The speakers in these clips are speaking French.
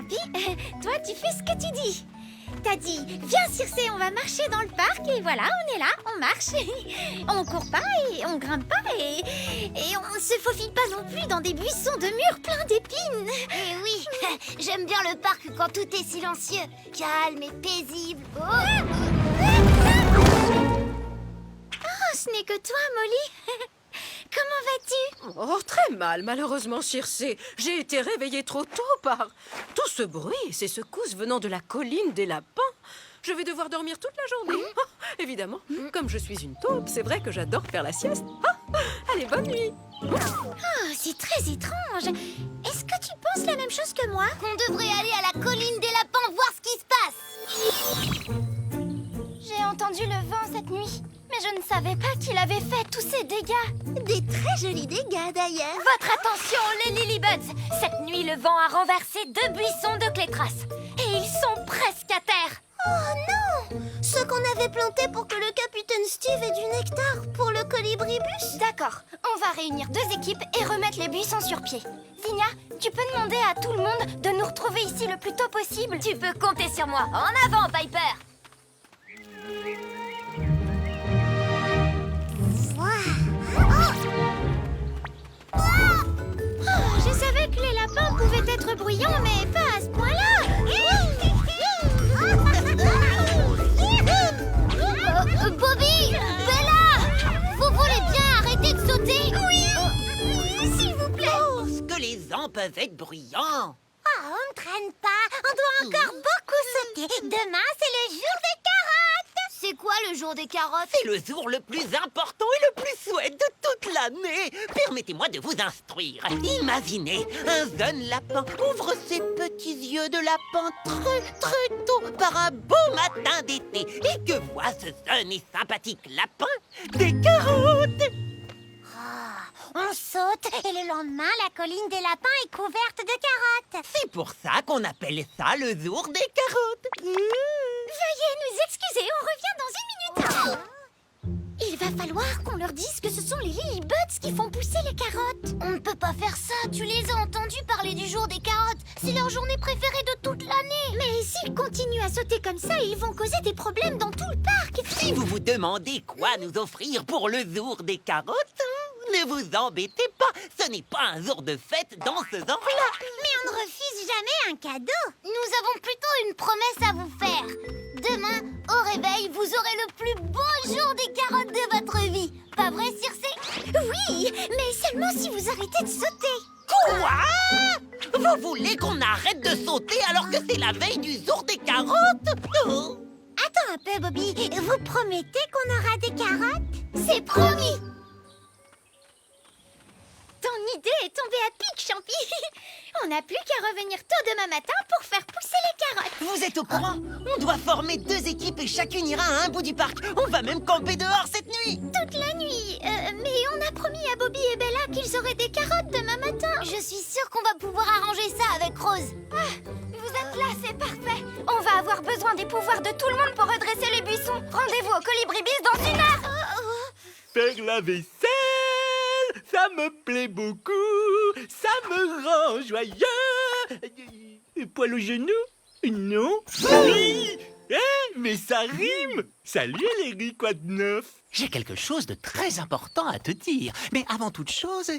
Champi, toi tu fais ce que tu dis. T'as dit, viens Circé, on va marcher dans le parc et voilà, on est là, on marche. On court pas et on grimpe pas et on se faufile pas non plus dans des buissons de murs pleins d'épines. Eh oui, j'aime bien le parc quand tout est silencieux, calme et paisible. Oh, ce n'est que toi, Molly. Comment vas-tu? Oh, très mal, malheureusement, Circé. J'ai été réveillée trop tôt par tout ce bruit et ces secousses venant de la colline des lapins. Je vais devoir dormir toute la journée. Oh, évidemment, comme je suis une taupe, c'est vrai que j'adore faire la sieste. Allez, bonne nuit. Oh, c'est très étrange. Est-ce que tu penses la même chose que moi? Qu'on devrait aller à la colline des lapins voir ce qui se passe. J'ai entendu le vent cette nuit, mais je ne savais pas qu'il avait fait tous ces dégâts. Des très jolis dégâts d'ailleurs. Votre attention, les Lilybuds! Cette nuit, le vent a renversé 2 buissons de clétrasse. Et ils sont presque à terre. Oh non! Ceux qu'on avait plantés pour que le capitaine Steve ait du nectar pour le colibribus. D'accord, on va réunir 2 équipes et remettre les buissons sur pied. Zinnia, tu peux demander à tout le monde de nous retrouver ici le plus tôt possible? Tu peux compter sur moi. En avant, Piper! Je savais que les lapins pouvaient être bruyants, mais pas à ce point-là. Bobby! Bella! Vous voulez bien arrêter de sauter? Oui, s'il vous plaît. Oh, ce que les ans peuvent être bruyants. Oh, on ne traîne pas. On doit encore beaucoup sauter. Demain, c'est le jour des carottes. C'est quoi le jour des carottes? C'est le jour le plus important et le plus chouette de toute l'année. Permettez-moi de vous instruire. Imaginez, un jeune lapin ouvre ses petits yeux de lapin très tôt par un beau matin d'été et que voit ce jeune et sympathique lapin? Des carottes! On saute et le lendemain, la colline des lapins est couverte de carottes. C'est pour ça qu'on appelle ça le jour des carottes. Veuillez nous excuser, on revient dans 1 minute. Il va falloir qu'on leur dise que ce sont les Lilybuds qui font pousser les carottes. On ne peut pas faire ça. Tu les as entendus parler du jour des carottes. C'est leur journée préférée de toute l'année. Mais s'ils continuent à sauter comme ça, ils vont causer des problèmes dans tout le parc. Si vous vous demandez quoi nous offrir pour le jour des carottes, ne vous embêtez pas. Ce n'est pas un jour de fête dans ce genre-là. Mais on ne refuse jamais un cadeau. Nous avons plutôt une promesse à vous faire. Demain, au réveil, vous aurez le plus beau jour des carottes de votre vie. Pas vrai, Circé? Oui, mais seulement si vous arrêtez de sauter. Quoi? Vous voulez qu'on arrête de sauter alors que c'est la veille du jour des carottes? Oh. Attends un peu, Bobby. Vous promettez qu'on aura des carottes? C'est promis. Ton idée est tombée à pic, Champi. On n'a plus qu'à revenir tôt demain matin pour faire pousser les carottes. Vous êtes au courant? On doit former 2 équipes et chacune ira à un bout du parc. On va même camper dehors cette nuit. Toute la nuit. Mais on a promis à Bobby et Bella qu'ils auraient des carottes demain matin. Je suis sûre qu'on va pouvoir arranger ça avec Rose. Vous êtes là, c'est parfait. On va avoir besoin des pouvoirs de tout le monde pour redresser les buissons. Rendez-vous au Colibribus dans 1 heure. Faire la vaisselle, ça me plaît beaucoup, ça me rend joyeux. Poil au genou? Non? Oui! Mais ça rime! Salut Léry, quoi de neuf? J'ai quelque chose de très important à te dire. Mais avant toute chose,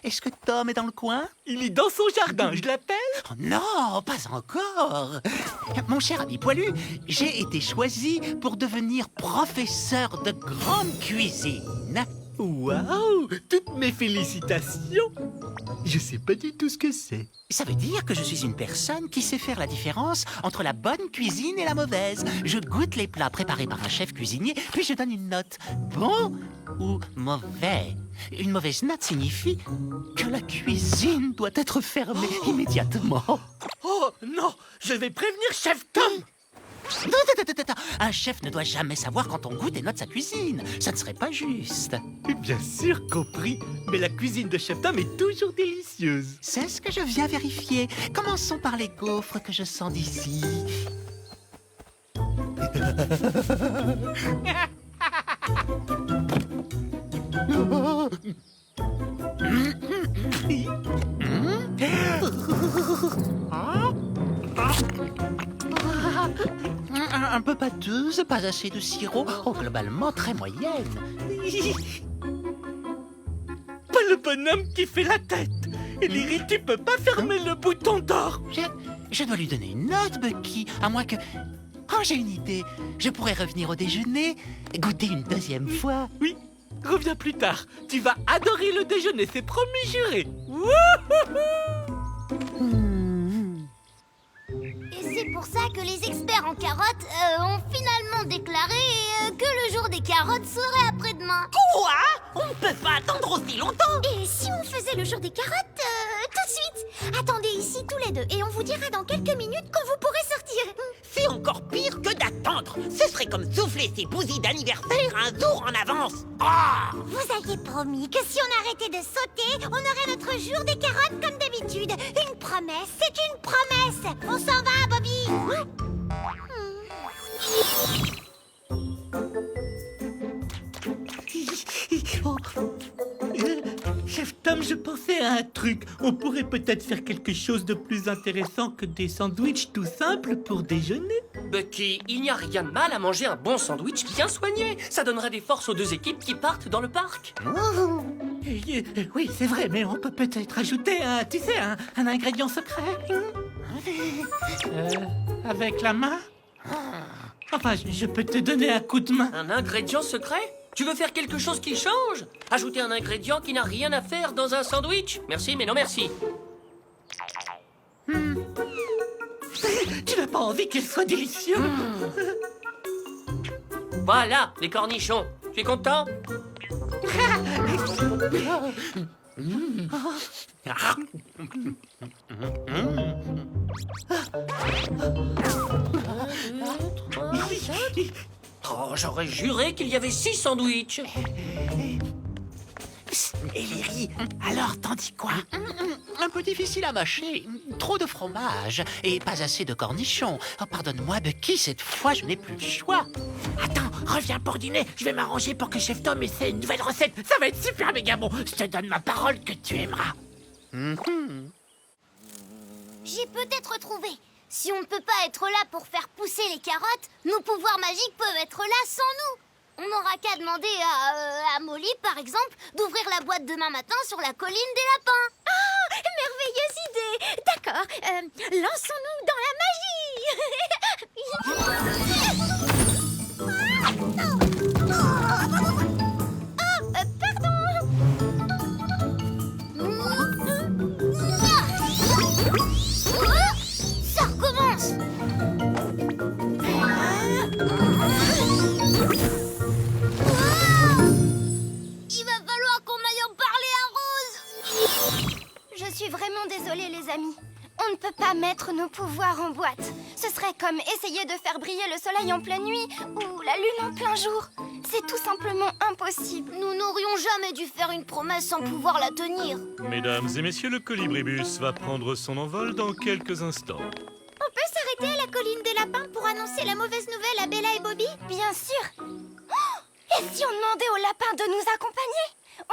est-ce que Tom est dans le coin? Il est dans son jardin, je l'appelle? Oh non, pas encore. Mon cher ami Poilu, j'ai été choisi pour devenir professeur de grande cuisine. Waouh! Toutes mes félicitations! Je sais pas du tout ce que c'est. Ça veut dire que je suis une personne qui sait faire la différence entre la bonne cuisine et la mauvaise. Je goûte les plats préparés par un chef cuisinier, puis je donne une note. Bon ou mauvais? Une mauvaise note signifie que la cuisine doit être fermée immédiatement. Oh non! Je vais prévenir Chef Tom! Attends. Un chef ne doit jamais savoir quand on goûte et note sa cuisine. Ça ne serait pas juste. Bien sûr, compris. Mais la cuisine de Chef Tom est toujours délicieuse. C'est ce que je viens vérifier. Commençons par les gaufres que je sens d'ici. Un peu pâteuse, pas assez de sirop. Oh, globalement, très moyenne. Pas le bonhomme qui fait la tête. Eliri, tu peux pas fermer le bouton d'or. Je dois lui donner une note, Bucky. À moins que... Oh, j'ai une idée. Je pourrais revenir au déjeuner, goûter une deuxième fois. Oui, reviens plus tard. Tu vas adorer le déjeuner, c'est promis juré. Wouhou! Et c'est pour ça que les experts en carottes ont finalement déclaré que le jour des carottes serait après-demain. Quoi? On ne peut pas attendre aussi longtemps. Et si on faisait le jour des carottes tout de suite? Attendez ici tous les deux et on vous dira dans quelques minutes quand vous pourrez sortir. C'est encore pire que d'attendre. Ce serait comme souffler ses bougies d'anniversaire un jour en avance. Ah! Vous aviez promis que si on arrêtait de sauter, on aurait notre jour des carottes comme d'habitude. Une promesse, c'est une promesse. On s'en va, Bobby. Oh. Chef Tom, je pensais à un truc. On pourrait peut-être faire quelque chose de plus intéressant que des sandwichs tout simples pour déjeuner. Bucky, il n'y a rien de mal à manger un bon sandwich bien soigné. Ça donnerait des forces aux deux équipes qui partent dans le parc. Oui, c'est vrai, mais on peut peut-être ajouter un ingrédient secret. Avec la main? Enfin, je peux te donner un coup de main. Un ingrédient secret? Tu veux faire quelque chose qui change? Ajouter un ingrédient qui n'a rien à faire dans un sandwich? Merci, mais non merci. Tu n'as pas envie qu'il soit délicieux? Voilà, les cornichons. Tu es content? Oh, j'aurais juré qu'il y avait 6 sandwichs. Eliri, alors t'en dis quoi? Un peu difficile à mâcher. Trop de fromage et pas assez de cornichons. Oh, pardonne-moi, Bucky, cette fois, je n'ai plus le choix. Attends, reviens pour dîner. Je vais m'arranger pour que Chef Tom essaie une nouvelle recette. Ça va être super méga bon. Je te donne ma parole que tu aimeras. J'ai peut-être trouvé. Si on ne peut pas être là pour faire pousser les carottes, nos pouvoirs magiques peuvent être là sans nous. On n'aura qu'à demander à Molly, par exemple, d'ouvrir la boîte demain matin sur la colline des lapins. Ah, merveilleuse idée. D'accord, lançons-nous dans la magie. Pardon. Ça recommence. Il va falloir qu'on aille en parler à Rose. Je suis vraiment désolée, les amis. On ne peut pas mettre nos pouvoirs en boîte. Ce serait comme essayer de faire briller le soleil en pleine nuit ou la lune en plein jour. C'est tout simplement impossible. Nous n'aurions jamais dû faire une promesse sans pouvoir la tenir. Mesdames et messieurs, le colibribus va prendre son envol dans quelques instants. On peut s'arrêter à la colline des lapins pour annoncer la mauvaise nouvelle à Bella et Bobby? Bien sûr. Oh, et si on demandait aux lapins de nous accompagner?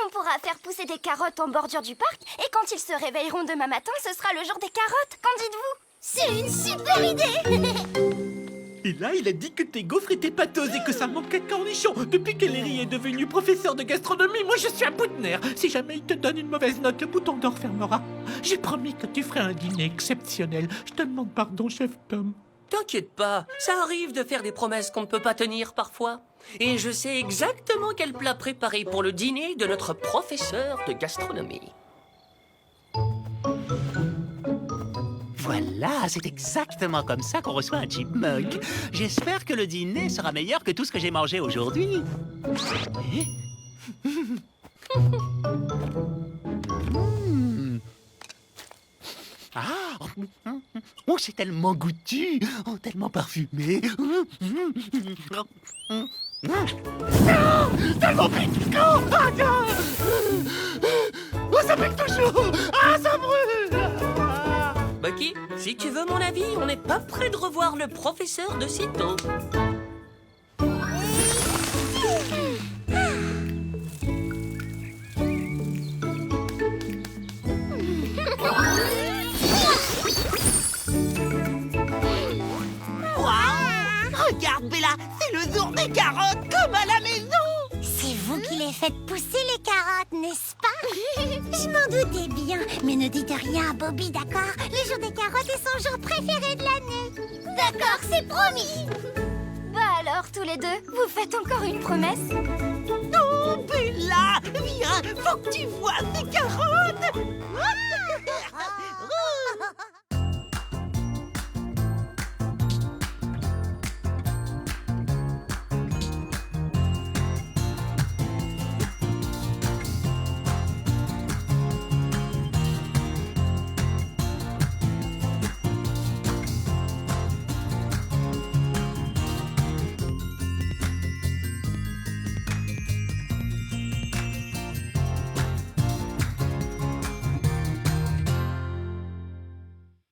On pourra faire pousser des carottes en bordure du parc et quand ils se réveilleront demain matin, ce sera le jour des carottes. Qu'en dites-vous? C'est une super idée. Et là, il a dit que tes gaufres étaient pâteuses et que ça manquait de cornichons. Depuis qu'Eliri est devenue professeur de gastronomie, moi je suis à bout de nerfs. Si jamais il te donne une mauvaise note, le bouton d'or fermera. J'ai promis que tu ferais un dîner exceptionnel. Je te demande pardon, Chef Tom. T'inquiète pas, ça arrive de faire des promesses qu'on ne peut pas tenir parfois. Et je sais exactement quel plat préparer pour le dîner de notre professeur de gastronomie. Voilà, c'est exactement comme ça qu'on reçoit un chipmunk. J'espère que le dîner sera meilleur que tout ce que j'ai mangé aujourd'hui. Ah, oh, c'est tellement goûtu, oh, tellement parfumé. Tellement piquant. Oh, ça pique toujours. Ah, ça brûle. Bucky, si tu veux mon avis, on n'est pas près de revoir le professeur de sitôt. Regarde des carottes comme à la maison. C'est vous qui les faites pousser les carottes, n'est-ce pas? Je m'en doutais bien, mais ne dites rien à Bobby, d'accord? Le jour des carottes est son jour préféré de l'année. D'accord, c'est promis. Bah alors, tous les deux, vous faites encore une promesse? Oh, Bella, viens, faut que tu vois ces carottes.